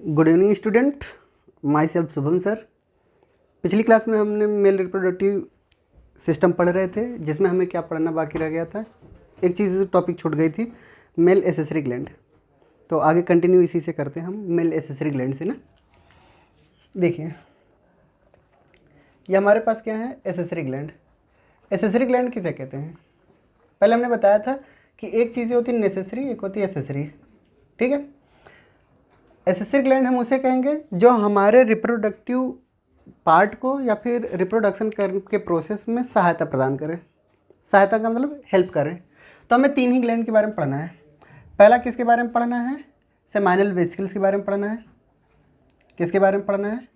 Good evening student, my self Shubham sir. पिछली class में हमने मेल रिप्रोडक्टिव सिस्टम पढ़ रहे थे, जिसमें हमें क्या पढ़ना बाकी रह गया था। एक चीज़ टॉपिक छूट गई थी, मेल एसेसरी ग्लैंड। तो आगे कंटिन्यू इसी से करते हैं हम, मेल एसेसरी ग्लैंड से ना। देखिए, ये हमारे पास क्या है, एसेसरी ग्लैंड। एसेसरी ग्लैंड किसे कहते हैं? पहले हमने बताया था कि एक चीज़ें होती है नेसेसरी, एक होती है एसेसरी। ठीक है। एसेसरी ग्लैंड हम उसे कहेंगे जो हमारे रिप्रोडक्टिव पार्ट को या फिर रिप्रोडक्शन के प्रोसेस में सहायता प्रदान करे। सहायता का मतलब हेल्प करे। तो हमें 3 ही ग्लैंड के बारे में पढ़ना है। पहला किसके बारे में पढ़ना है? सेमाइनल वेसिकल्स के बारे में पढ़ना है। किसके बारे में पढ़ना है?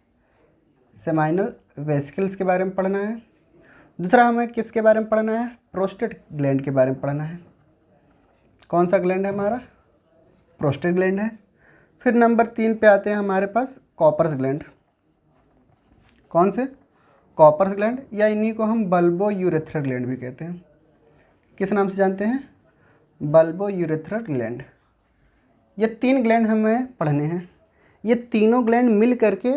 सेमाइनल वेसिकल्स के बारे में पढ़ना है। दूसरा हमें किसके बारे में पढ़ना है? प्रोस्टेट ग्लैंड के बारे में पढ़ना है। कौन सा ग्लैंड है हमारा? प्रोस्टेट ग्लैंड है। फिर नंबर 3 पे आते हैं हमारे पास कॉपर्स ग्लैंड। कौन से? कॉपर्स ग्लैंड, या इन्हीं को हम बल्बो यूरेथ्रल ग्लैंड भी कहते हैं। किस नाम से जानते हैं? Bulbo urethral gland. ये 3 ग्लैंड हमें पढ़ने हैं। ये तीनों ग्लैंड मिल करके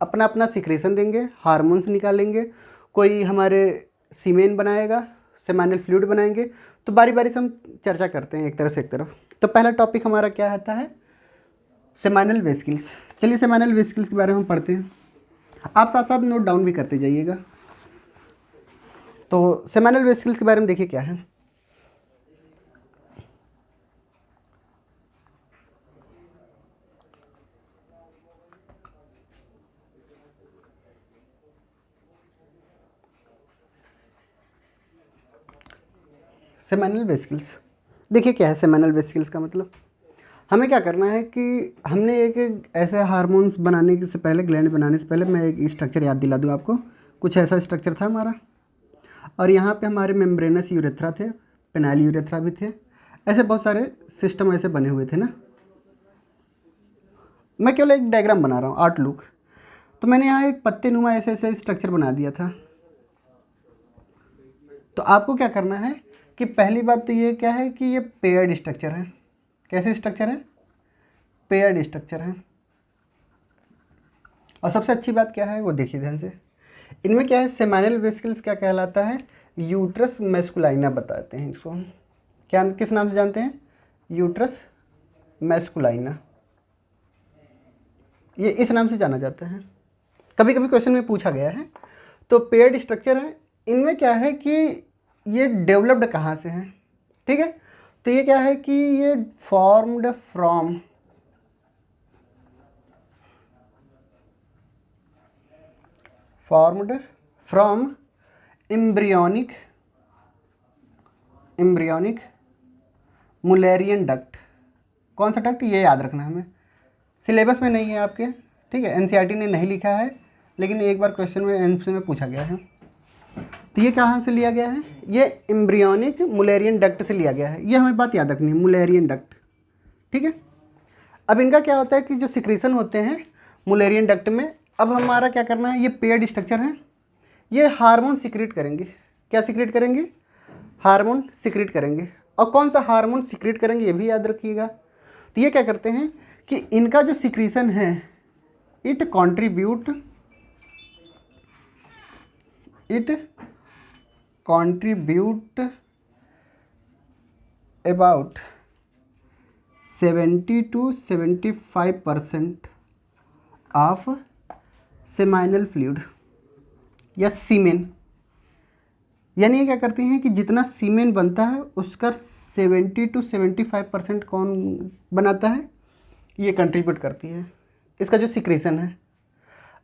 अपना अपना सिक्रेशन देंगे, हार्मोन्स निकालेंगे। कोई हमारे सीमेन बनाएगा, सेमाइनल फ्लूइड बनाएंगे। तो बारी बारी से हम चर्चा करते हैं एक तरफ से एक तरफ। तो पहला टॉपिक हमारा क्या आता है? Seminal vesicles. चलिए सेमाइनल वेसिकल्स के बारे में हम पढ़ते हैं। आप साथ साथ नोट डाउन भी करते जाइएगा। तो सेमाइनल वेसिकल्स के बारे में देखिए क्या है। सेमाइनल वेसिकल्स, देखिए क्या है सेमाइनल वेसिकल्स का मतलब। हमें क्या करना है कि हमने एक ऐसे हार्मोन्स बनाने से पहले, ग्लैंड बनाने से पहले, मैं एक स्ट्रक्चर याद दिला दूँ आपको। कुछ ऐसा स्ट्रक्चर था हमारा, और यहाँ पे हमारे मेम्ब्रेनस यूरेथ्रा थे, पेनाइल यूरेथ्रा भी थे। ऐसे बहुत सारे सिस्टम ऐसे बने हुए थे ना। मैं केवल एक डायग्राम बना रहा हूँ, आर्ट लुक। तो मैंने यहाँ एक पत्ते नुमा ऐसे ऐसे स्ट्रक्चर बना दिया था। तो आपको क्या करना है कि पहली बात तो ये क्या है कि ये पेयर्ड स्ट्रक्चर है। कैसे स्ट्रक्चर है? पेयर्ड स्ट्रक्चर है। और सबसे अच्छी बात क्या है वो देखिए ध्यान से। इनमें क्या है, सेमाइनल वेसिकल्स क्या कहलाता है? यूट्रस मैस्कुलाइना बताते हैं इसको। क्या किस नाम से जानते हैं? यूट्रस मैस्कुलाइना, ये इस नाम से जाना जाता है। कभी कभी क्वेश्चन में पूछा गया है। तो पेयर्ड स्ट्रक्चर है। इनमें क्या है कि ये डेवलप्ड कहाँ से हैं? ठीक है। तो ये क्या है कि ये formed from embryonic Mullerian duct. कौन सा डक्ट? ये याद रखना हमें। सिलेबस में नहीं है आपके, ठीक है, एनसीईआरटी ने नहीं लिखा है, लेकिन एक बार क्वेश्चन में एमसी में पूछा गया है। तो ये कहाँ से लिया गया है? ये एम्ब्रियोनिक मुलेरियन डक्ट से लिया गया है। ये हमें बात याद रखनी है, मुलेरियन डक्ट। ठीक है। अब इनका क्या होता है कि जो सिक्रीशन होते हैं मुलेरियन डक्ट में, अब हमारा क्या करना है, ये पेयर्ड स्ट्रक्चर है, ये हार्मोन सिक्रीट करेंगे। क्या सिक्रीट करेंगे? हार्मोन सिक्रीट करेंगे। और कौन सा हार्मोन सिक्रीट करेंगे ये भी याद रखिएगा। तो ये क्या करते हैं कि इनका जो सिक्रीशन है, it contribute about 70 to 75% of seminal fluid या सीमेन। यानी ये क्या करती हैं कि जितना सीमेन बनता है उसका 70 to 75% कौन बनाता है? ये कंट्रीब्यूट करती है, इसका जो सिक्रेशन है।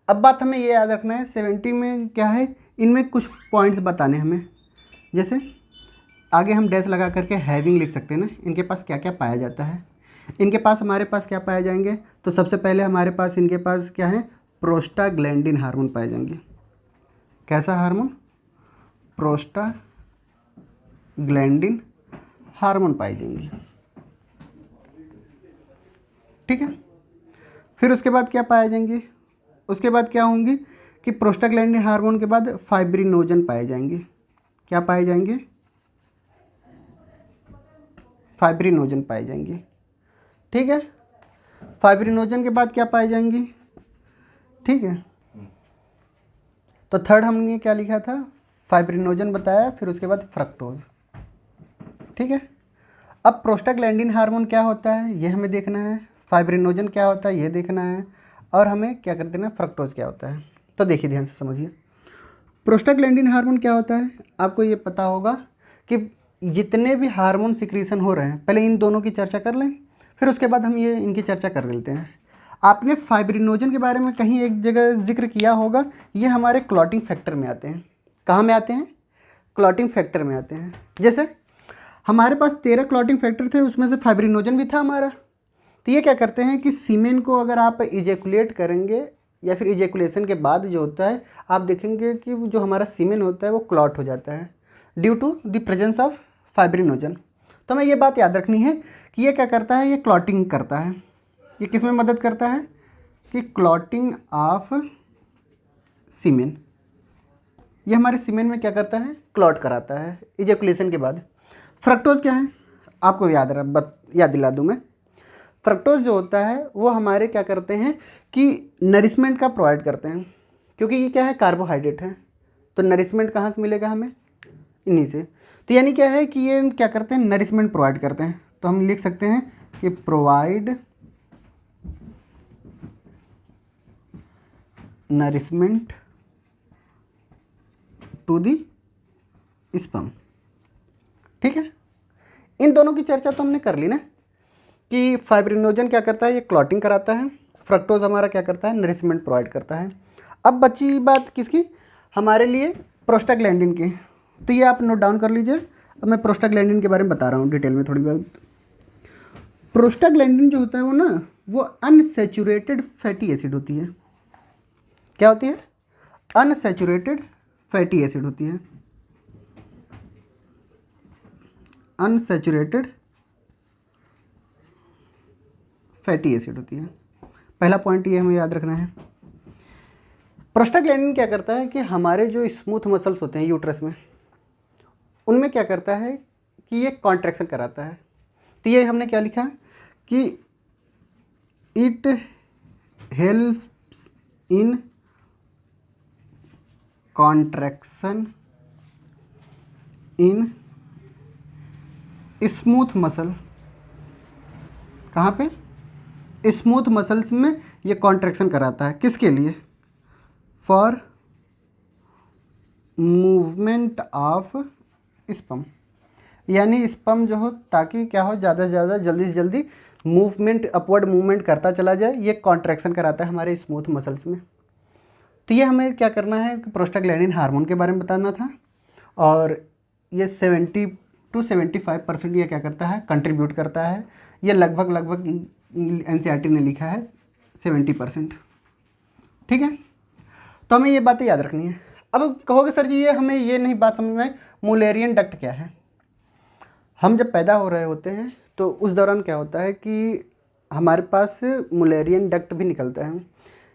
अब बात हमें ये याद रखना है, 70 में क्या है, इनमें कुछ पॉइंट्स बताने हमें। जैसे आगे हम डैश लगा करके हैविंग लिख सकते हैं ना, इनके पास क्या क्या पाया जाता है। इनके पास हमारे पास क्या पाए जाएंगे? तो सबसे पहले हमारे पास इनके पास क्या है, प्रोस्टाग्लैंडिन हार्मोन पाए जाएंगे। कैसा हार्मोन? प्रोस्टाग्लैंडिन हार्मोन पाई जाएंगी। ठीक है। फिर उसके बाद क्या पाए जाएंगे? उसके बाद क्या होंगी कि प्रोस्टाग्लैंडिन हार्मोन के बाद फाइब्रिनोजन पाए जाएंगे। क्या पाए जाएंगे? फाइब्रिनोजन पाए जाएंगे। ठीक है। फाइब्रिनोजन के बाद क्या पाए जाएंगी, ठीक है। तो थर्ड हमने क्या लिखा था, फाइब्रिनोजन बताया, फिर उसके बाद फ्रक्टोज, ठीक है। अब प्रोस्टाग्लैंडिन हार्मोन क्या होता है ये हमें देखना है, फाइब्रिनोजन क्या होता है ये देखना है, और हमें क्या कर देना है, फ्रक्टोज क्या होता है। तो देखिए ध्यान से समझिए, प्रोस्टाग्लैंडिन हार्मोन क्या होता है, आपको ये पता होगा कि जितने भी हार्मोन सिक्रीशन हो रहे हैं, पहले इन दोनों की चर्चा कर लें, फिर उसके बाद हम ये इनकी चर्चा कर लेते हैं। आपने फाइब्रिनोजन के बारे में कहीं एक जगह जिक्र किया होगा, ये हमारे क्लॉटिंग फैक्टर में आते हैं। कहाँ में आते हैं, क्लॉटिंग फैक्टर में आते हैं। जैसे हमारे पास 13 क्लॉटिंग फैक्टर थे, उसमें से फाइब्रिनोजन भी था हमारा। तो ये क्या करते हैं कि सीमेन को अगर आप इजेकुलेट करेंगे या फिर इजेकुलेशन के बाद जो होता है, आप देखेंगे कि जो हमारा सीमेन होता है वो क्लॉट हो जाता है due to the presence of fibrinogen. तो हमें ये बात याद रखनी है कि ये क्या करता है, ये क्लॉटिंग करता है। ये किस में मदद करता है, कि क्लॉटिंग ऑफ सीमेन, ये हमारे सीमेन में क्या करता है, क्लॉट कराता है इजेकुलेशन के बाद। फ्रक्टोज क्या है, आपको याद दिला दूँ मैं। फ्रक्टोज जो होता है वो हमारे क्या करते हैं कि नरिशमेंट का प्रोवाइड करते हैं, क्योंकि ये क्या है, कार्बोहाइड्रेट है। तो नरिशमेंट कहाँ से मिलेगा हमें, इन्हीं से। तो यानी क्या है कि ये क्या करते हैं, नरिशमेंट प्रोवाइड करते हैं। तो हम लिख सकते हैं कि provide nourishment to the sperm, ठीक है। इन दोनों की चर्चा तो हमने कर ली ना, कि फाइब्रिनोजन क्या करता है, ये क्लॉटिंग कराता है, फ्रक्टोज हमारा क्या करता है, नरिशमेंट प्रोवाइड करता है। अब बची बात किसकी, हमारे लिए प्रोस्टाग्लैंडिन की। तो ये आप नोट डाउन कर लीजिए। अब मैं प्रोस्टाग्लैंडिन के बारे में बता रहा हूँ डिटेल में थोड़ी बहुत। प्रोस्टाग्लैंडिन जो होता है वो ना, वो अनसैचुरेटेड फैटी एसिड होती है। क्या होती है, अनसैचुरेटेड फैटी एसिड होती है। अनसैचुरेटेड फैटी एसिड होती है। पहला पॉइंट ये हमें याद रखना है। प्रोस्टाग्लैंडिन क्या करता है कि हमारे जो स्मूथ मसल्स होते हैं यूट्रस में, उनमें क्या करता है कि ये कॉन्ट्रैक्शन कराता है। तो ये हमने क्या लिखा कि it helps in contraction in smooth muscle. कहाँ पे, स्मूथ मसल्स में ये कॉन्ट्रैक्शन कराता है, किसके लिए, फॉर मूवमेंट ऑफ स्पर्म। यानी स्पर्म जो हो, ताकि क्या हो, ज़्यादा से ज़्यादा जल्दी से जल्दी मूवमेंट, अपवर्ड मूवमेंट करता चला जाए, ये कॉन्ट्रैक्शन कराता है हमारे स्मूथ मसल्स में। तो ये हमें क्या करना है कि प्रोस्टाग्लैंडिन हार्मोन के बारे में बताना था। और ये 70 to 75% ये क्या करता है, कंट्रीब्यूट करता है। ये लगभग एनसीईआरटी ने लिखा है 70%, ठीक है। तो हमें ये बातें याद रखनी है। अब कहोगे सर जी ये हमें ये नहीं बात समझ में, मुलेरियन डक्ट क्या है। हम जब पैदा हो रहे होते हैं तो उस दौरान क्या होता है कि हमारे पास मुलेरियन डक्ट भी निकलता है,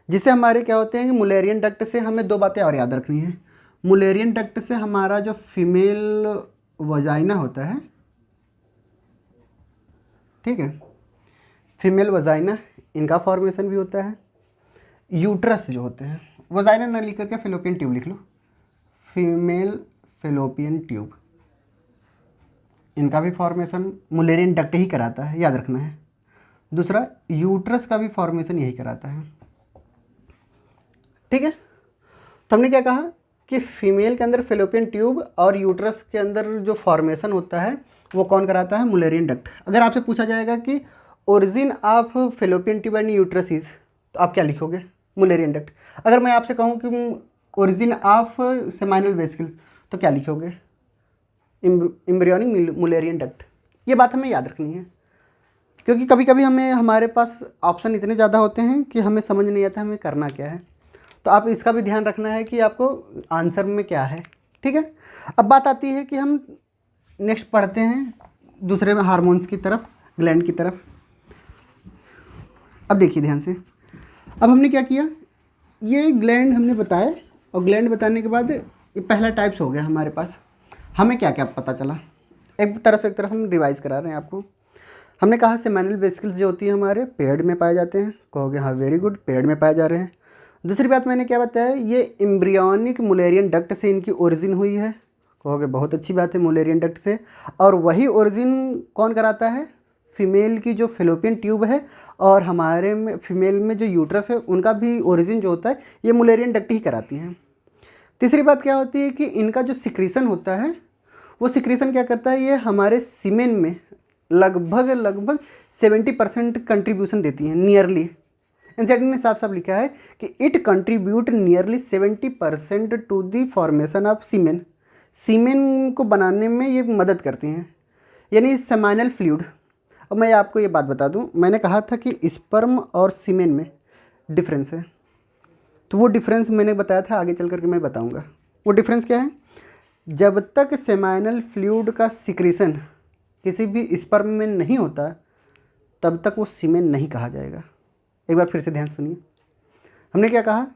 जिससे हमारे क्या होते हैं कि मुलेरियन डक्ट से हमें दो बातें और याद रखनी है। मुलेरियन डक्ट से हमारा जो फीमेल वजाइना होता है, ठीक है, फीमेल वजाइना, इनका फॉर्मेशन भी होता है। यूट्रस जो होते हैं, वजाइना ना लिख करके फेलोपियन ट्यूब लिख लो, फीमेल फेलोपियन ट्यूब, इनका भी फॉर्मेशन मुलेरियन डक्ट ही कराता है, याद रखना है। दूसरा, यूट्रस का भी फॉर्मेशन यही कराता है, ठीक है। तो हमने क्या कहा कि फीमेल के अंदर फेलोपियन ट्यूब और यूट्रस के अंदर जो फॉर्मेशन होता है वो कौन कराता है, मुलेरियन डक्ट। अगर आपसे पूछा जाएगा कि origin of fallopian tube and uterus is, तो आप क्या लिखोगे, मुलेरियन डक्ट। अगर मैं आपसे कहूँ कि ओरिजिन ऑफ सेमाइनल वेसिकल्स, तो क्या लिखोगे, एम्ब्रियोनिक मुलेरियन डक्ट। ये बात हमें याद रखनी है, क्योंकि कभी कभी हमारे पास ऑप्शन इतने ज़्यादा होते हैं कि हमें समझ नहीं आता हमें करना क्या है। तो आप इसका भी ध्यान रखना है कि आपको आंसर में क्या है, ठीक है। अब बात आती है कि हम नेक्स्ट पढ़ते हैं दूसरे में हार्मोन्स की तरफ, ग्लैंड की तरफ। अब देखिए ध्यान से, अब हमने क्या किया, ये ग्लैंड हमने बताया, और ग्लैंड बताने के बाद ये पहला टाइप्स हो गया हमारे पास। हमें क्या क्या पता चला, एक तरफ हम रिवाइज करा रहे हैं आपको। हमने कहा सेमाइनल वेसिकल्स जो होती है हमारे पेड़ में पाए जाते हैं, कहोगे हाँ वेरी गुड, पेड़ में पाए जा रहे हैं। दूसरी बात मैंने क्या बताया, ये एम्ब्रियोनिक मुलेरियन डक्ट से इनकी ओरिजिन हुई है, कहोगे बहुत अच्छी बात है, मुलेरियन डक्ट से। और वही ओरिजिन कौन कराता है, फीमेल की जो फेलोपियन ट्यूब है और हमारे में फीमेल में जो यूट्रस है उनका भी ओरिजिन जो होता है ये मुलेरियन डक्ट ही कराती हैं। तीसरी बात क्या होती है कि इनका जो सिक्रीशन होता है वो सिक्रीशन क्या करता है, ये हमारे सीमेन में लगभग 70% कंट्रीब्यूशन देती हैं, नियरली। एनसीईआरटी ने साफ साफ लिखा है कि it contribute nearly 70% to the formation of semen. Semen को बनाने में ये मदद करती हैं, यानी सेमाइनल फ्लूइड। अब मैं आपको ये बात बता दूं, मैंने कहा था कि स्पर्म और सीमेन में डिफरेंस है, तो वो डिफरेंस मैंने बताया था, आगे चल करके मैं बताऊंगा वो डिफरेंस क्या है। जब तक सेमाइनल फ्लूइड का सिक्रीशन किसी भी स्पर्म में नहीं होता तब तक वो सीमेन नहीं कहा जाएगा। एक बार फिर से ध्यान सुनिए, हमने क्या कहा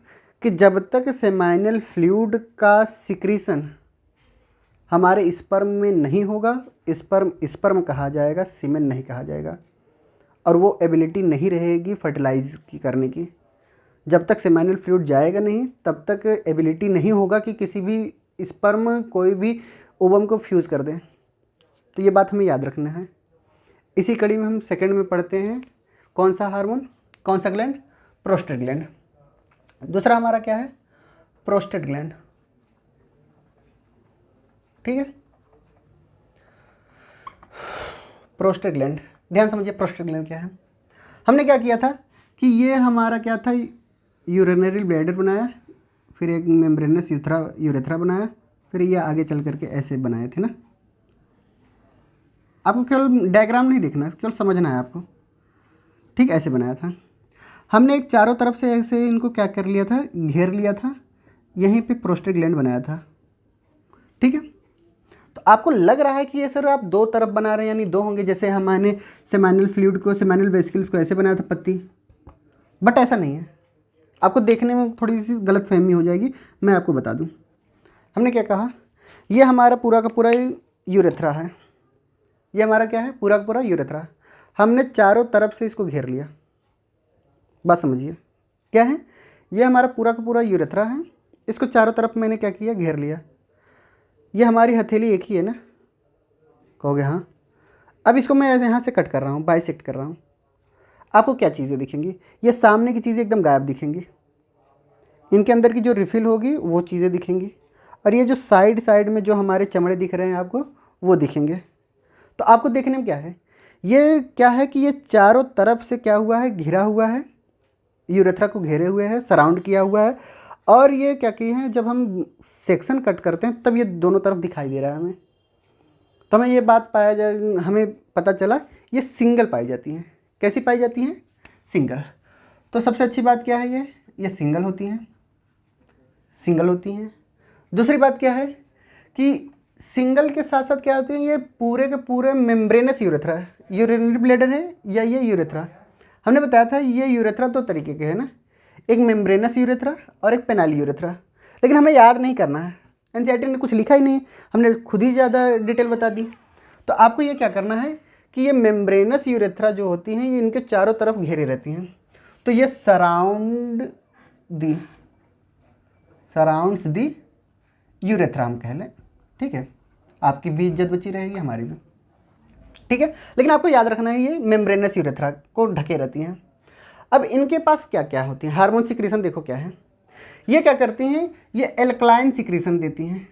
कि जब तक सेमाइनल फ्लूइड का सिक्रीशन हमारे स्पर्म में नहीं होगा, स्पर्म कहा जाएगा, सीमेन नहीं कहा जाएगा। और वो एबिलिटी नहीं रहेगी फर्टिलाइज की करने की। जब तक सेमाइनल फ्लूइड जाएगा नहीं तब तक एबिलिटी नहीं होगा कि किसी भी स्पर्म कोई भी ओवम को फ्यूज़ कर दें। तो ये बात हमें याद रखना है। इसी कड़ी में हम सेकंड में पढ़ते हैं कौन सा हार्मोन, कौन सा ग्लैंड, प्रोस्टेट ग्लैंड। दूसरा हमारा क्या है, प्रोस्टेट ग्लैंड, ठीक है। प्रोस्टेट ग्लैंड, ध्यान समझिए प्रोस्टेट ग्लैंड क्या है। हमने क्या किया था कि ये हमारा क्या था, यूरिनरी ब्लैडर बनाया, फिर एक मेम्ब्रेनस यूरेथ्रा बनाया, फिर ये आगे चल करके ऐसे बनाए थे ना। आपको केवल डायग्राम नहीं देखना, केवल समझना है आपको, ठीक, ऐसे बनाया था हमने। एक चारों तरफ से ऐसे इनको क्या कर लिया था, घेर लिया था, यहीं पे प्रोस्टेट ग्लैंड बनाया था, ठीक है। तो आपको लग रहा है कि ये सर आप दो तरफ बना रहे हैं, यानी दो होंगे, जैसे हमने सेमाइनल फ्लूइड को, सेमाइनल वेसिकल्स को ऐसे बनाया था पत्ती, बट ऐसा नहीं है। आपको देखने में थोड़ी सी गलतफहमी हो जाएगी, मैं आपको बता दूं। हमने क्या कहा, ये हमारा पूरा का पूरा यूरेथ्रा है, ये हमारा क्या है, पूरा का पूरा यूरेथ्रा। हमने चारों तरफ से इसको घेर लिया, बात समझिए क्या है, ये हमारा पूरा का पूरा यूरेथ्रा है, इसको चारों तरफ मैंने क्या किया, घेर लिया। ये हमारी हथेली एक ही है ना, कहोगे हाँ। अब इसको मैं यहाँ से कट कर रहा हूँ, बाइसेक्ट कर रहा हूँ, आपको क्या चीज़ें दिखेंगी, ये सामने की चीज़ें एकदम गायब दिखेंगी, इनके अंदर की जो रिफिल होगी वो चीज़ें दिखेंगी, और ये जो साइड साइड में जो हमारे चमड़े दिख रहे हैं आपको वो दिखेंगे। तो आपको देखने में क्या है, ये क्या है कि ये चारों तरफ से क्या हुआ है, घिरा हुआ है, यूरेथ्रा को घेरे हुए है, सराउंड किया हुआ है। और ये क्या किए हैं, जब हम सेक्शन कट करते हैं तब ये दोनों तरफ दिखाई दे रहा है हमें। तो हमें ये बात हमें पता चला ये सिंगल पाई जाती हैं। कैसी पाई जाती हैं, सिंगल। तो सबसे अच्छी बात क्या है, ये सिंगल होती हैं, सिंगल होती हैं। दूसरी बात क्या है कि सिंगल के साथ साथ क्या होती है, ये पूरे के पूरे मेम्ब्रेनस यूरेथ्रा है, यूरिनरी ब्लैडर है या ये यूरेथ्रा। हमने बताया था ये यूरेथ्रा दो तरीके के है ना, एक मेम्ब्रेनस यूरेथ्रा और एक पेनाइल यूरेथ्रा। लेकिन हमें याद नहीं करना है, एनसीईआरटी ने कुछ लिखा ही नहीं, हमने खुद ही ज़्यादा डिटेल बता दी। तो आपको ये क्या करना है कि ये मेम्ब्रेनस यूरेथ्रा जो होती हैं ये इनके चारों तरफ घेरे रहती हैं, तो ये सराउंड्स दी यूरेथ्रा हम कह लें, ठीक है। आपकी भी इज्जत बची रहेगी, हमारी भी, ठीक है। लेकिन आपको याद रखना है ये मेम्ब्रेनस यूरेथ्रा को ढके रहती हैं। अब इनके पास क्या क्या होती हैं, हार्मोन सिक्रीशन देखो क्या है, ये क्या करती हैं, ये एल्कलाइन सिक्रीशन देती हैं।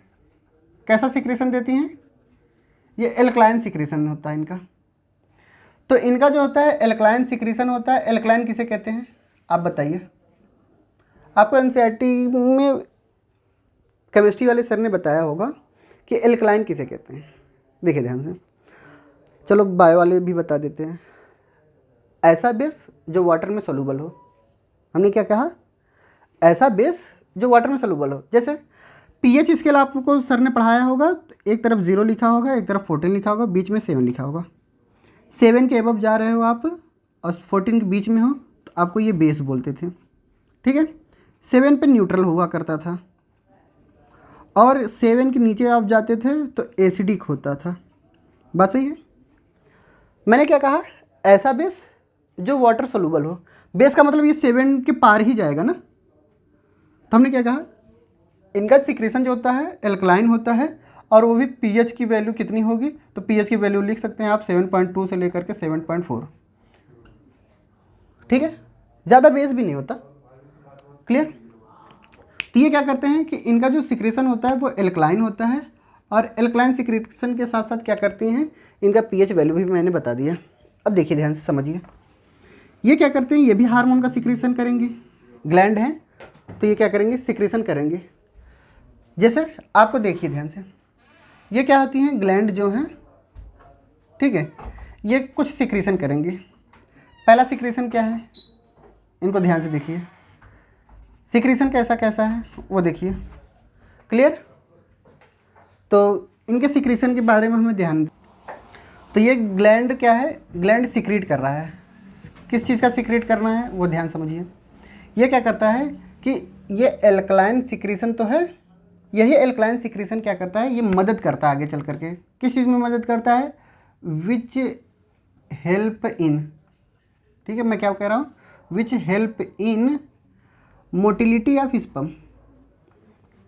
कैसा सिक्रीशन देती हैं, ये एल्कलाइन सिक्रीशन होता है इनका। तो इनका जो होता है एल्कलाइन सिक्रीशन होता है। एल्कलाइन किसे कहते हैं आप बताइए, आपको एनसीईआरटी में केमिस्ट्री वाले सर ने बताया होगा कि एल्कलाइन किसे कहते हैं। देखिए ध्यान से, चलो बायो वाले भी बता देते हैं। ऐसा बेस जो वाटर में सोलूबल हो, हमने क्या कहा, ऐसा बेस जो वाटर में सोलूबल हो। जैसे पीएच स्केल आपको सर ने पढ़ाया होगा, तो एक तरफ 0 लिखा होगा, एक तरफ 14 लिखा होगा, बीच में 7 लिखा होगा। 7 के अबव जा रहे हो आप और 14 के बीच में हो तो आपको ये बेस बोलते थे, ठीक है। 7 पे न्यूट्रल हुआ करता था, और 7 के नीचे आप जाते थे तो एसिडिक होता था। बात सही है। मैंने क्या कहा, ऐसा बेस जो वाटर सोलूबल हो। बेस का मतलब ये 7 के पार ही जाएगा ना। तो हमने क्या कहा, इनका सिक्रेशन जो होता है एल्कलाइन होता है, और वो भी पीएच की वैल्यू कितनी होगी, तो पीएच की वैल्यू लिख सकते हैं आप 7.2 से लेकर के 7.4। ठीक है, ज़्यादा बेस भी नहीं होता। क्लियर। तो ये क्या करते हैं कि इनका जो सिक्रेशन होता है वो एल्कलाइन होता है, और एल्कलाइन सिक्रेशन के साथ साथ क्या करती हैं, इनका पीएच वैल्यू भी मैंने बता दिया। अब देखिए ध्यान से समझिए, ये क्या करते हैं, ये भी हार्मोन का सिक्रेशन करेंगे। ग्लैंड है तो ये क्या करेंगे, सिक्रेशन करेंगे। जैसे आपको देखिए ध्यान से, ये क्या होती हैं, ग्लैंड जो हैं, ठीक है, ये कुछ सिक्रेशन करेंगे। पहला सिक्रेशन क्या है, इनको ध्यान से देखिए, सिक्रेशन कैसा कैसा है वो देखिए। क्लियर। तो इनके सिक्रेशन के बारे में हमें ध्यान। तो ये ग्लैंड क्या है, ग्लैंड सिक्रीट कर रहा है। किस चीज़ का सिक्रीट करना है वो ध्यान समझिए। ये क्या करता है कि ये एल्कलाइन सिक्रेशन तो है, यही एल्कलाइन सिक्रेशन क्या करता है, ये मदद करता है आगे चल करके। किस चीज़ में मदद करता है, विच हेल्प इन, ठीक है, मैं क्या कह रहा हूँ, which help in motility of sperm.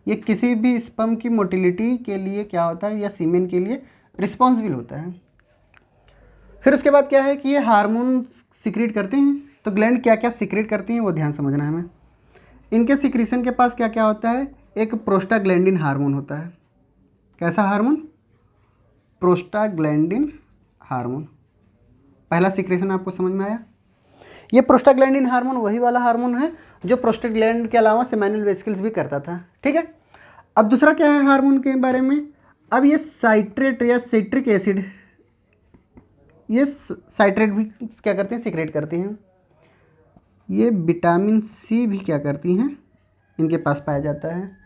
ये किसी भी स्पर्म की मोटिलिटी के लिए क्या होता है, या सीमेन के लिए रिस्पॉन्सिबल होता है। फिर उसके बाद क्या है कि ये हार्मोन सिक्रीट करते हैं। तो ग्लैंड क्या क्या सिक्रीट करती हैं वो ध्यान समझना है हमें। इनके सिक्रीशन के पास क्या क्या होता है, एक प्रोस्टाग्लैंडिन हार्मोन होता है। कैसा हार्मोन, प्रोस्टाग्लैंडिन हार्मोन। पहला सिक्रेशन आपको समझ में आया। ये प्रोस्टाग्लैंडिन हार्मोन वही वाला हार्मोन है जो प्रोस्टाग्लैंड के अलावा सेमिनल वेसिकल्स भी करता था। ठीक है। अब दूसरा क्या है हार्मोन के बारे में, अब ये साइट्रेट या सिट्रिक एसिड, ये साइट्रेट भी क्या करते हैं, सिक्रेट करती हैं। ये विटामिन सी भी क्या करती हैं, इनके पास पाया जाता है।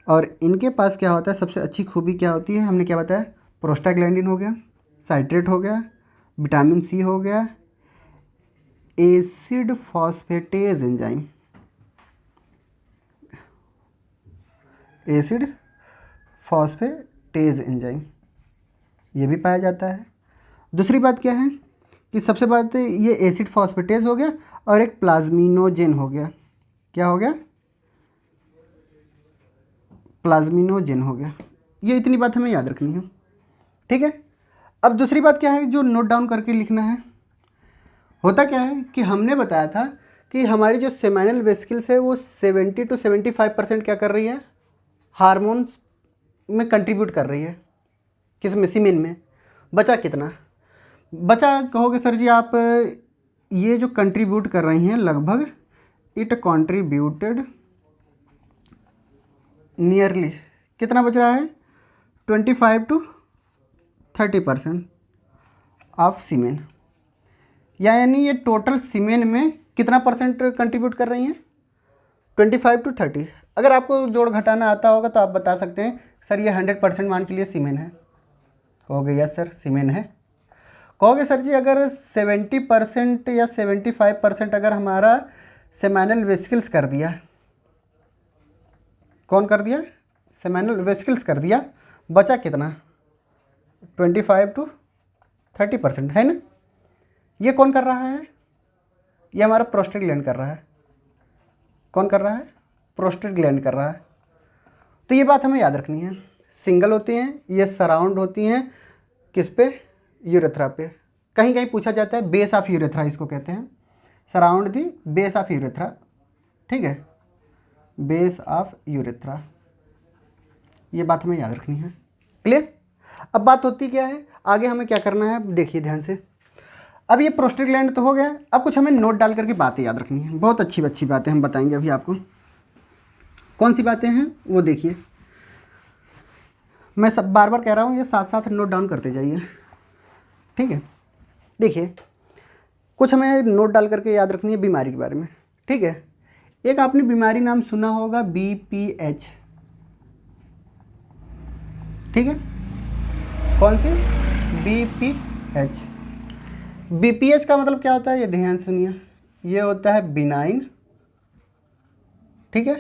और इनके पास क्या होता है, सबसे अच्छी खूबी क्या होती है, हमने क्या बताया, प्रोस्टाग्लैंडिन हो गया, साइट्रेट हो गया, विटामिन सी हो गया, acid phosphatase enzyme, acid phosphatase enzyme ये भी पाया जाता है। दूसरी बात क्या है कि सबसे बात ये एसिड फॉस्फेटेज हो गया, और एक प्लाज्मिनोजेन हो गया। क्या हो गया, प्लाज्मिनोजेन हो गया। ये इतनी बात हमें याद रखनी है। ठीक है। अब दूसरी बात क्या है जो नोट डाउन करके लिखना है, होता क्या है कि हमने बताया था कि हमारी जो सेमिनल वेसिकल्स है वो 70 to 75% क्या कर रही है, हार्मोन्स में कंट्रीब्यूट कर रही है। किस में, सीमेन में। बचा कितना, बचा कहोगे सर जी आप, ये जो कंट्रीब्यूट कर रही हैं लगभग, इट कंट्रीब्यूटेड नियरली, कितना बच रहा है, 25 to 30% ऑफ सीमेन। यानी ये टोटल सीमेन में कितना परसेंट कंट्रीब्यूट कर रही हैं, 25 to 30। अगर आपको जोड़ घटाना आता होगा तो आप बता सकते हैं सर ये 100% मान के लिए सीमेन है। कहोगे यस सर सीमेन है। कहोगे सर जी अगर 70% या 75% अगर हमारा सेमिनल वेसिकल्स कर दिया, कौन कर दिया, सेमिनल वेसिकल्स कर दिया, बचा कितना, 25 to 30% है ना। ये कौन कर रहा है, ये हमारा प्रोस्टेट ग्लैंड कर रहा है। कौन कर रहा है, प्रोस्टेट ग्लैंड कर रहा है। तो ये बात हमें याद रखनी है। सिंगल होती हैं, ये सराउंड होती हैं किस पे, यूरेथ्रा पे। कहीं कहीं पूछा जाता है बेस ऑफ यूरेथ्रा, इसको कहते हैं surround the base of urethra. ठीक है, बेस ऑफ यूरेथ्रा, ये बात हमें याद रखनी है। क्लियर। अब बात होती क्या है, आगे हमें क्या करना है, देखिए ध्यान से। अब ये प्रोस्टेट ग्लैंड तो हो गया, अब कुछ हमें नोट डाल करके बातें याद रखनी है। बहुत अच्छी अच्छी बातें हम बताएंगे अभी आपको। कौन सी बातें हैं वो देखिए, मैं सब बार बार कह रहा हूँ, ये साथ साथ नोट डाउन करते जाइए। ठीक है। देखिए कुछ हमें नोट डाल करके याद रखनी है बीमारी के बारे में। ठीक है। एक आपने बीमारी नाम सुना होगा BPH। ठीक है, कौन सी, BPH। BPH का मतलब क्या होता है, ये ध्यान सुनिए, ये होता है बिनाइन, ठीक है,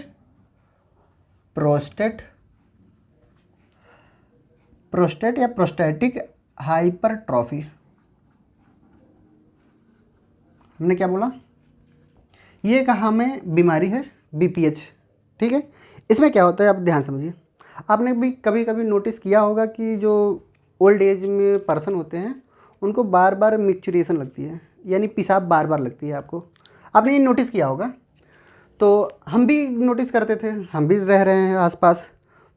प्रोस्टेट या प्रोस्टैटिक हाइपरट्रॉफी। हमने क्या बोला, ये कहा हमें बीमारी है BPH, ठीक है। इसमें क्या होता है आप ध्यान समझिए। आपने भी कभी कभी नोटिस किया होगा कि जो ओल्ड एज में पर्सन होते हैं उनको बार बार मिक्चुरेशन लगती है, यानी पेशाब बार बार लगती है। आपने ये नोटिस किया होगा। तो हम भी नोटिस करते थे, हम भी रह रहे हैं आसपास,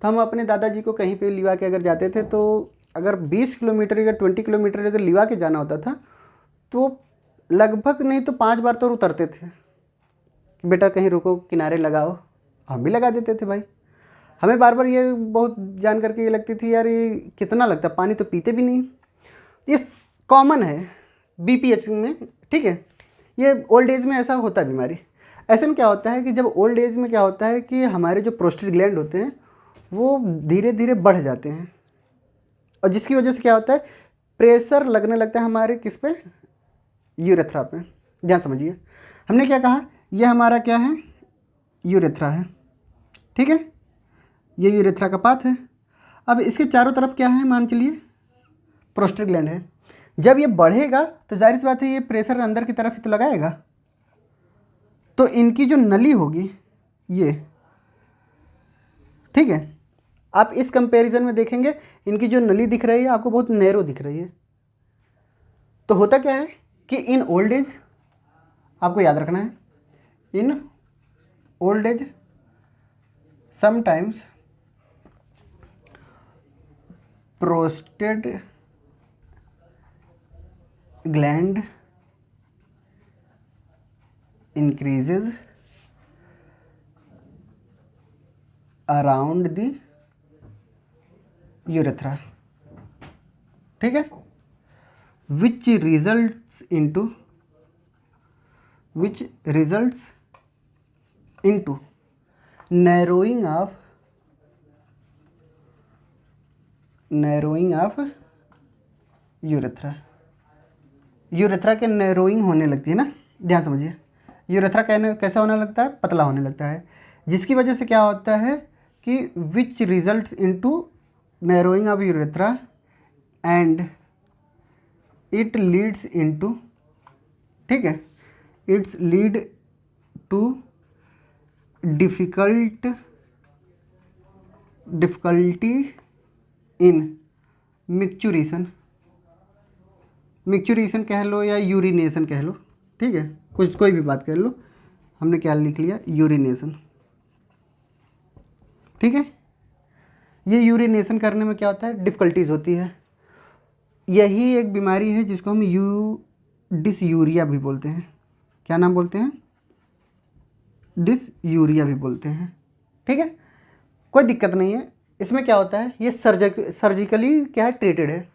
तो हम अपने दादाजी को कहीं पे लिवा के अगर जाते थे तो अगर 20 किलोमीटर या 20 किलोमीटर अगर लिवा के जाना होता था तो लगभग नहीं तो 5 बार तो उतरते थे, बेटा कहीं रुको किनारे लगाओ। हम भी लगा देते थे भाई। हमें बार बार ये बहुत जान करके ये लगती थी यार ये कितना लगता, पानी तो पीते भी नहीं। ये कॉमन है BPH में, ठीक है। ये ओल्ड एज में ऐसा होता है बीमारी। ऐसे में क्या होता है कि जब ओल्ड एज में क्या होता है कि हमारे जो प्रोस्टेट ग्लैंड होते हैं वो धीरे धीरे बढ़ जाते हैं, और जिसकी वजह से क्या होता है, प्रेशर लगने लगता है हमारे किस पे, यूरेथ्रा पे। ध्यान समझिए, हमने क्या कहा, ये हमारा क्या है, यूरेथ्रा है, ठीक है। ये यूरेथ्रा का पाथ है। अब इसके चारों तरफ क्या है, मान चलिए प्रोस्टेट ग्लैंड है। जब ये बढ़ेगा तो जाहिर सी बात है ये प्रेशर अंदर की तरफ ही तो लगाएगा, तो इनकी जो नली होगी ये, ठीक है। आप इस कंपैरिजन में देखेंगे इनकी जो नली दिख रही है आपको बहुत नैरो दिख रही है। तो होता क्या है कि इन ओल्ड एज, आपको याद रखना है, in old age sometimes prostate gland increases around the urethra, ठीक है, which results into narrowing of urethra. Urethra के नैरोइंग होने लगती है ना, ध्यान समझिए। यूरेथ्रा कैसा होने लगता है, पतला होने लगता है, जिसकी वजह से क्या होता है कि which results into narrowing of urethra and it leads into, ठीक है, it's lead to difficulty in micturition कह लो या यूरिनेशन कह लो, ठीक है, कोई भी बात कर लो। हमने क्या लिख लिया, यूरिनेशन, ठीक है। ये यूरिनेशन करने में क्या होता है, डिफ़िकल्टीज होती है। यही एक बीमारी है जिसको हम डिसयूरिया भी बोलते हैं। क्या नाम बोलते हैं, डिसयूरिया भी बोलते हैं, ठीक है। कोई दिक्कत नहीं है। इसमें क्या होता है, ये सर्जिकली क्या है, ट्रीटेड है।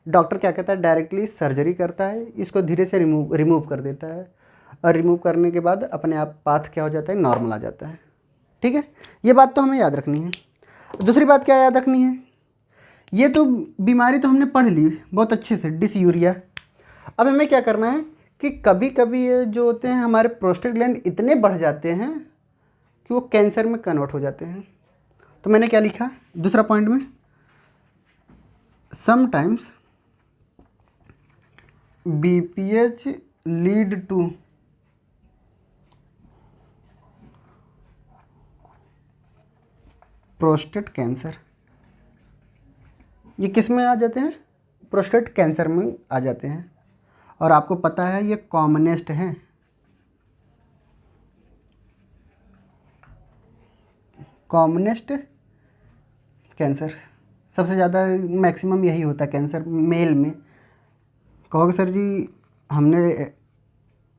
डॉक्टर क्या कहता है, डायरेक्टली सर्जरी करता है, इसको धीरे से रिमूव कर देता है, और रिमूव करने के बाद अपने आप पाथ क्या हो जाता है, नॉर्मल आ जाता है, ठीक है। ये बात तो हमें याद रखनी है। दूसरी बात क्या याद रखनी है, ये तो बीमारी तो हमने पढ़ ली बहुत अच्छे से, डिसयूरिया। अब हमें क्या करना है कि कभी कभी ये जो होते हैं हमारे प्रोस्टेट ग्लैंड इतने बढ़ जाते हैं कि वो कैंसर में कन्वर्ट हो जाते हैं। तो मैंने क्या लिखा दूसरा पॉइंट में, sometimes BPH lead to prostate cancer. ये किस में आ जाते हैं, प्रोस्टेट कैंसर में आ जाते हैं। और आपको पता है ये कॉमनेस्ट है, कॉमनेस्ट कैंसर, सबसे ज़्यादा मैक्सिमम यही होता है कैंसर मेल में। कहोगे सर जी हमने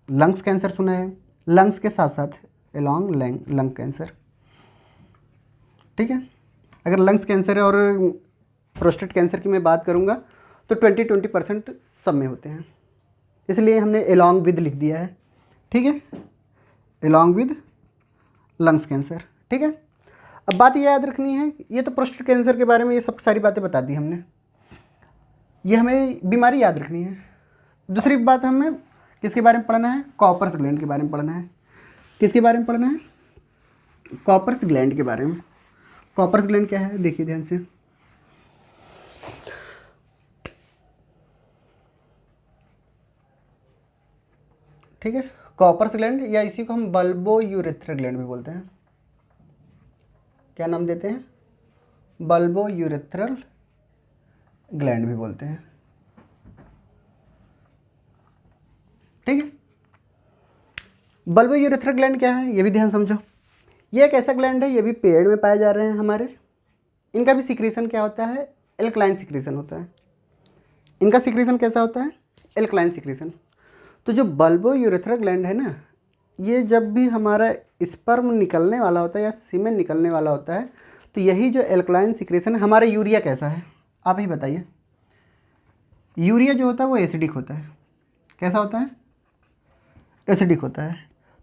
लंग्स कैंसर सुना है, लंग्स के साथ साथ एलॉन्ग लंग कैंसर, ठीक है। अगर लंग्स कैंसर है और प्रोस्टेट कैंसर की मैं बात करूँगा तो 20% सब में होते हैं, इसलिए हमने एलॉन्ग विद लिख दिया है, ठीक है, एलॉन्ग विद लंग्स कैंसर, ठीक है। अब बात ये याद रखनी है, ये तो प्रोस्टेट कैंसर के बारे में ये सब सारी बातें बता दी हमने, ये हमें बीमारी याद रखनी है। दूसरी बात हमें किसके बारे में पढ़ना है, कॉपर्स ग्लैंड के बारे में पढ़ना है। किसके बारे में पढ़ना है, कॉपर्स ग्लैंड के बारे में। कॉपर्स ग्लैंड क्या है, देखिए ध्यान से, ठीक है, कॉपर्स ग्लैंड, या इसी को हम बल्बो यूरेथ्रल ग्लैंड भी बोलते हैं। क्या नाम देते हैं? बल्बो यूरेथ्रल ग्लैंड भी बोलते हैं। ठीक है, बल्बो यूरेथ्रल ग्लैंड क्या है ये भी ध्यान समझो। ये एक ऐसा ग्लैंड है, ये भी पेड़ में पाए जा रहे हैं हमारे। इनका भी सिक्रीशन क्या होता है? एल्कलाइन सिक्रीशन होता है। इनका सिक्रीशन कैसा होता है? Alkaline secretion. तो जो बल्बो यूरेथ्रल ग्लैंड है ना, ये जब भी हमारा स्पर्म निकलने वाला होता है या सीमेन निकलने वाला होता है, तो यही जो एल्कलाइन सिक्रीशन है। हमारा यूरिया कैसा है आप ही बताइए? यूरिया जो होता है वो एसिडिक होता है। कैसा होता है? एसिडिक होता है।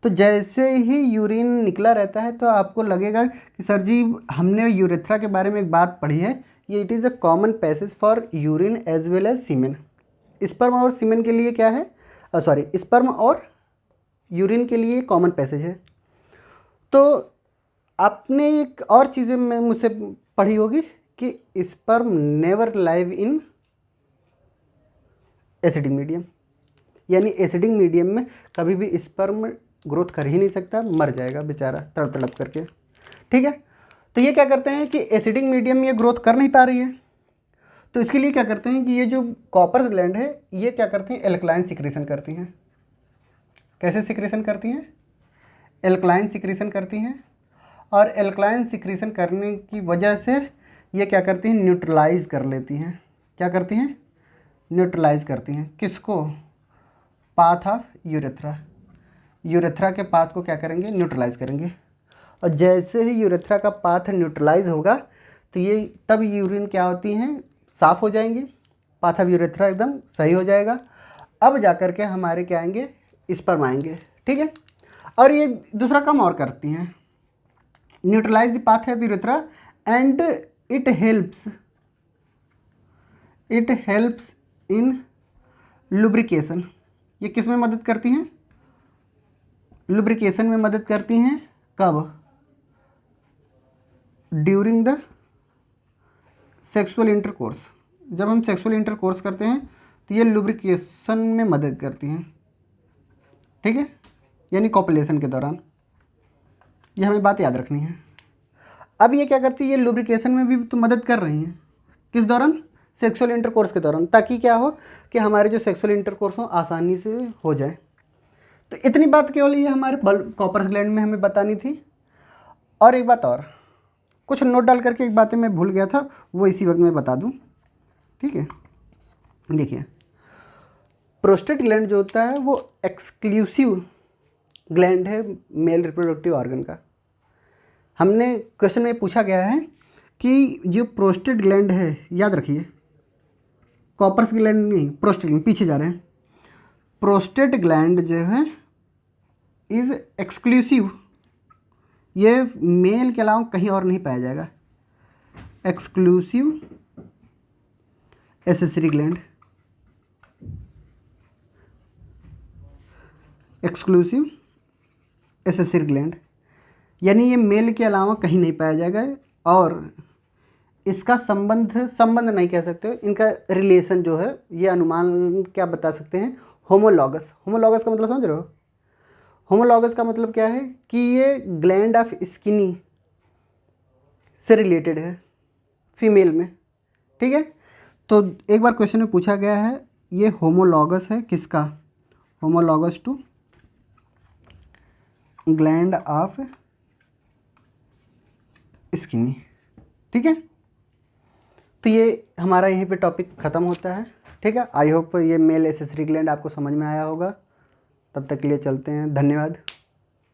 तो जैसे ही यूरिन निकला रहता है तो आपको लगेगा कि सर जी हमने यूरेथ्रा के बारे में एक बात पढ़ी है, ये it is a common passage for urine as well as semen. Sperm और सीमेन के लिए क्या है? सॉरी, स्पर्म और यूरिन के लिए कॉमन पैसेज है। तो आपने एक और चीज़ें में मुझसे पढ़ी होगी कि sperm never live in acidic medium, यानी एसिडिक मीडियम में कभी भी स्पर्म ग्रोथ कर ही नहीं सकता, मर जाएगा बेचारा तड़प करके। ठीक है, तो ये क्या करते हैं कि एसिडिक मीडियम में ये ग्रोथ कर नहीं पा रही है, तो इसके लिए क्या करते हैं कि ये जो कॉपर्स ग्लैंड है ये क्या करती हैं? एल्कलाइन सिक्रीशन करती हैं। कैसे सिक्रीशन करती हैं? एल्कलाइन सिक्रीशन करती हैं। और एल्कलाइन सिक्रीशन करने की वजह से ये क्या करती हैं? न्यूट्रलाइज कर लेती हैं। क्या करती हैं? न्यूट्रलाइज करती हैं। किसको? Path of urethra. यूरेथ्रा के पाथ को क्या करेंगे? न्यूट्रलाइज करेंगे। और जैसे ही यूरेथ्रा का पाथ न्यूट्रलाइज होगा तो ये तब यूरिन क्या होती हैं? साफ़ हो जाएंगी, पाथ ऑफ यूरेथ्रा एकदम सही हो जाएगा। अब जा कर के हमारे क्या आएंगे? स्पर्म आएंगे। ठीक है, और ये दूसरा काम और करती हैं, neutralise the path of urethra and it helps in lubrication. ये किस में मदद करती हैं? लुब्रिकेशन में मदद करती हैं। कब? During the sexual intercourse. जब हम सेक्सुअल इंटरकोर्स करते हैं तो ये लुब्रिकेशन में मदद करती हैं। ठीक है, यानी कॉपुलेशन के दौरान। ये हमें बात याद रखनी है। अब ये क्या करती है? ये लुब्रिकेशन में भी तो मदद कर रही हैं। किस दौरान? सेक्सुअल इंटरकोर्स के दौरान, ताकि क्या हो कि हमारे जो सेक्सुअल इंटरकोर्स हो आसानी से हो जाए। तो इतनी बात केवल ये हमारे कॉपर्स ग्लैंड में हमें बतानी थी। और एक बात और, कुछ नोट डाल करके एक बातें मैं भूल गया था, वो इसी वक्त मैं बता दूं। ठीक है, देखिए, प्रोस्टेट ग्लैंड जो होता है वो एक्सक्लूसिव ग्लैंड है मेल रिप्रोडक्टिव ऑर्गन का। हमने क्वेश्चन में पूछा गया है कि जो प्रोस्टेट ग्लैंड है, याद रखिए, कॉपर्स ग्लैंड नहीं, प्रोस्टेट ग्लैंड, पीछे जा रहे हैं। प्रोस्टेट ग्लैंड जो है इज़ एक्सक्लूसिव, ये मेल के अलावा कहीं और नहीं पाया जाएगा। Exclusive accessory gland, exclusive accessory gland, यानी ये मेल के अलावा कहीं नहीं पाया जाएगा। और इसका संबंध नहीं कह सकते, इनका रिलेशन जो है ये अनुमान क्या बता सकते हैं? होमोलॉगस। होमोलॉगस का मतलब समझ रहे हो? होमोलॉगस का मतलब क्या है कि ये ग्लैंड ऑफ स्किनी से रिलेटेड है फीमेल में। ठीक है, तो एक बार क्वेश्चन में पूछा गया है ये होमोलॉगस है किसका? Homologous to gland of Skene. ठीक है, तो ये हमारा यहीं पे टॉपिक ख़त्म होता है। ठीक है, आई होप ये मेल एसेसरी ग्लैंड आपको समझ में आया होगा। तब तक के लिए चलते हैं, धन्यवाद।